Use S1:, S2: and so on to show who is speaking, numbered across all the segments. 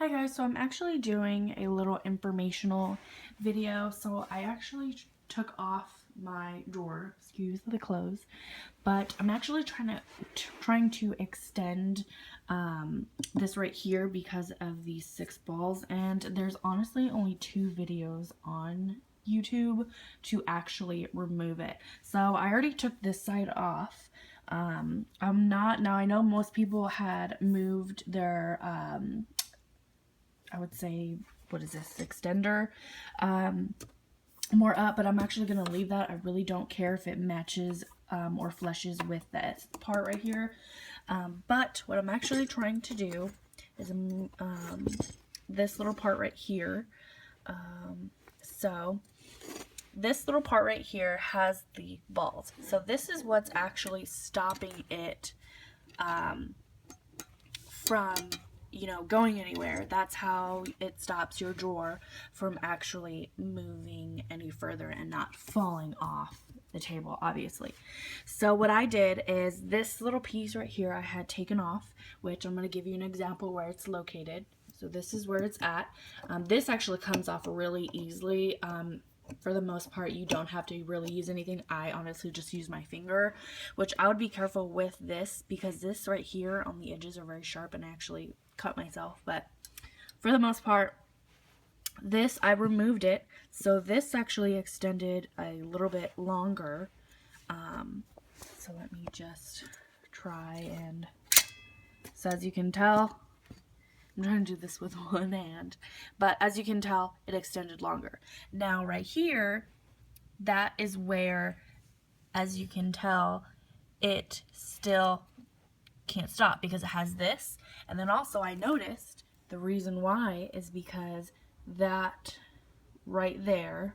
S1: Hi guys, so I'm actually doing a little informational video. So I actually took off my drawer, excuse the clothes, but I'm actually trying to extend this right here because of these 6 balls, and there's honestly only 2 videos on YouTube to actually remove it. So I already took this side off. I know most people had moved their I would say, what is this, extender, more up, but I'm actually going to leave that. I really don't care if it matches or flushes with this part right here. But what I'm actually trying to do is this little part right here. So this little part right here has the balls. So this is what's actually stopping it from going anywhere. That's how it stops your drawer from actually moving any further and not falling off the table, obviously. So what I did is this little piece right here I had taken off, which I'm going to give you an example where it's located. So this is where it's at. This actually comes off really easily. For the most part, you don't have to really use anything. I honestly just use my finger, which I would be careful with this because this right here on the edges are very sharp and I actually cut myself. But for the most part, this, I removed it. So this actually extended a little bit longer. So let me just try and, so as you can tell, I'm trying to do this with one hand, but as you can tell, it extended longer. Now right here, that is where, as you can tell, it still can't stop because it has this. And then also I noticed the reason why is because that right there,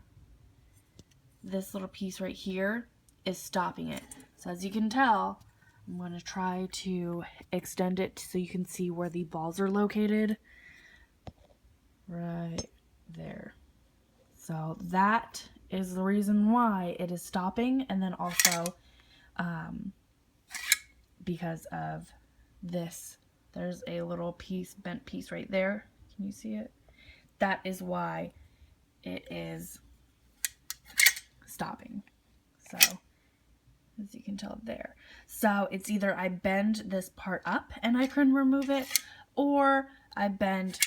S1: this little piece right here is stopping it. So as you can tell, I'm going to try to extend it so you can see where the balls are located. Right there. So that is the reason why it is stopping. And then also because of this, there's a little piece, bent piece right there. Can you see it? That is why it is stopping. So as you can tell there. So it's either I bend this part up and I can remove it, or I bend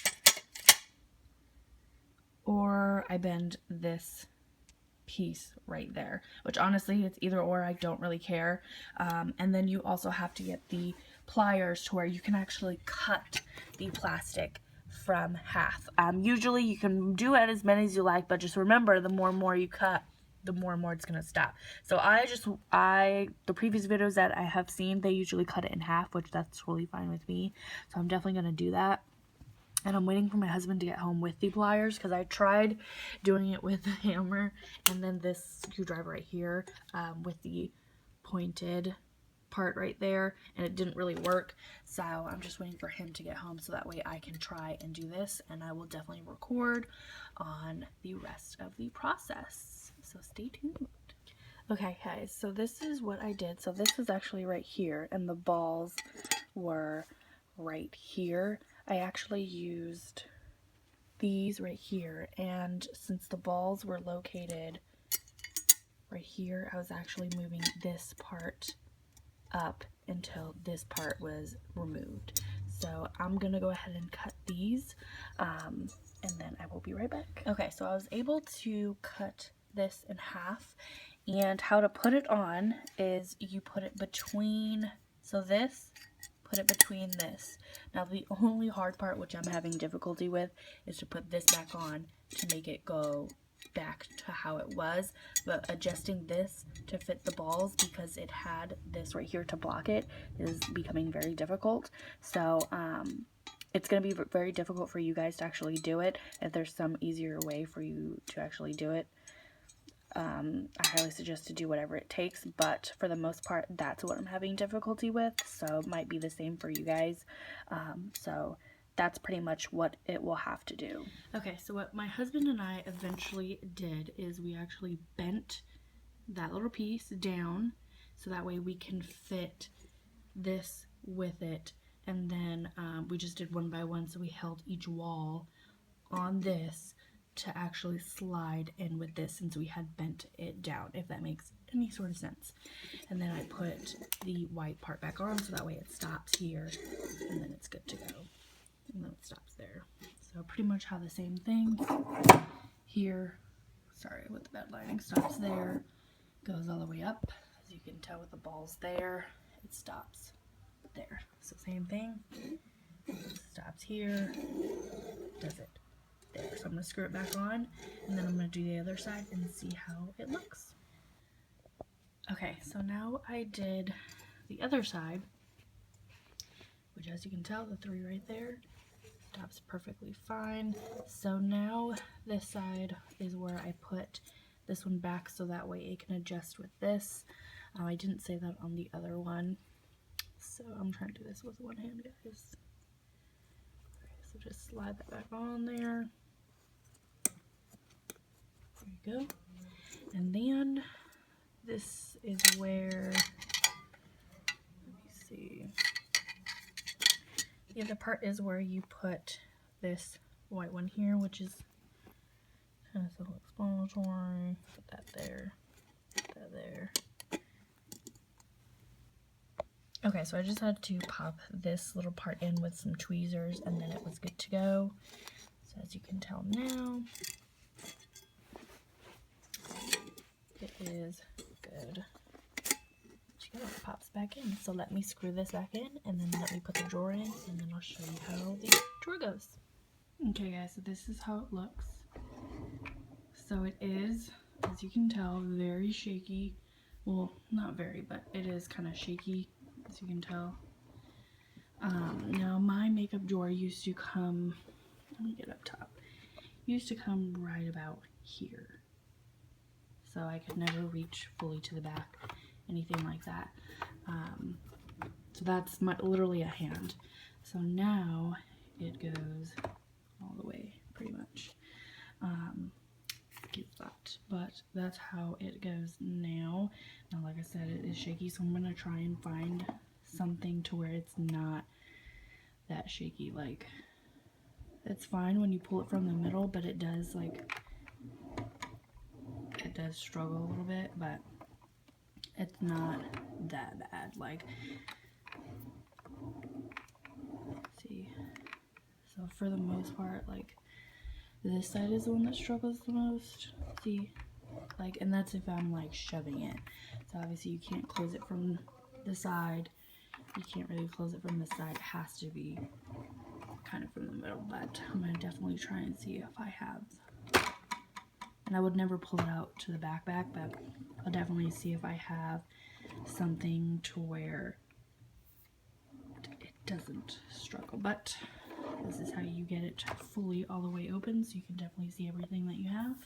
S1: this piece right there, which honestly it's either or. I don't really care. And then you also have to get the pliers to where you can actually cut the plastic from half. Usually you can do it as many as you like, but just remember, the more and more you cut, the more and more it's gonna stop. So the previous videos that I have seen, they usually cut it in half, which that's totally fine with me. So I'm definitely gonna do that. And I'm waiting for my husband to get home with the pliers because I tried doing it with the hammer and then this screwdriver right here with the pointed part right there, and it didn't really work. So I'm just waiting for him to get home so that way I can try and do this, and I will definitely record on the rest of the process. So stay tuned. Okay guys, so this is what I did. So this is actually right here and the balls were right here. I actually used these right here, and since the balls were located right here, I was actually moving this part up until this part was removed. So I'm gonna go ahead and cut these and then I will be right back. Okay, so I was able to cut this in half, and how to put it on is you put it between, so this, put it between this. Now the only hard part, which I'm having difficulty with, is to put this back on to make it go back to how it was, but adjusting this to fit the balls because it had this right here to block it is becoming very difficult. So it's going to be very difficult for you guys to actually do it. If there's some easier way for you to actually do it, I highly suggest to do whatever it takes, but for the most part, that's what I'm having difficulty with, so it might be the same for you guys. So that's pretty much what it will have to do. Okay, so what my husband and I eventually did is we actually bent that little piece down so that way we can fit this with it and then we just did one by one, so we held each wall on this to actually slide in with this since we had bent it down, if that makes any sort of sense. And then I put the white part back on so that way it stops here and then it's good to go. And then it stops there. So pretty much have the same thing here. Sorry, with the bed lining, stops there, goes all the way up. As you can tell with the balls there, it stops there. So same thing, stops here, does it there. So I'm going to screw it back on, and then I'm going to do the other side and see how it looks. Okay, so now I did the other side, which as you can tell, the 3 right there, stops perfectly fine. So now this side is where I put this one back so that way it can adjust with this. I didn't say that on the other one, so I'm trying to do this with one hand, guys. Okay, so just slide that back on there. There you go. And then this is where, let me see. The other part is where you put this white one here, which is kind of self-explanatory. Put that there, put that there. Okay, so I just had to pop this little part in with some tweezers and then it was good to go. So as you can tell now, it is good to go. It pops back in. So let me screw this back in and then let me put the drawer in and then I'll show you how the drawer goes. Okay guys, so this is how it looks. So it is, as you can tell, very shaky. Well, not very, but it is kind of shaky, as you can tell. Now my makeup drawer used to come, let me get up top, used to come right about here. So I could never reach fully to the back, anything like that. So that's literally a hand. So now it goes all the way, pretty much. But that's how it goes now. Now, like I said, it is shaky, so I'm gonna try and find something to where it's not that shaky. Like, it's fine when you pull it from the middle, but it does, like, it does struggle a little bit, but it's not that bad. Like, see, so for the most part, like, this side is the one that struggles the most. See, like, and that's if I'm like shoving it. So obviously you can't close it from the side. You can't really close it from the side. It has to be kind of from the middle, but I'm gonna definitely try and see if I have. And I would never pull it out to the back, but I'll definitely see if I have something to where it doesn't struggle. But this is how you get it fully all the way open, so you can definitely see everything that you have.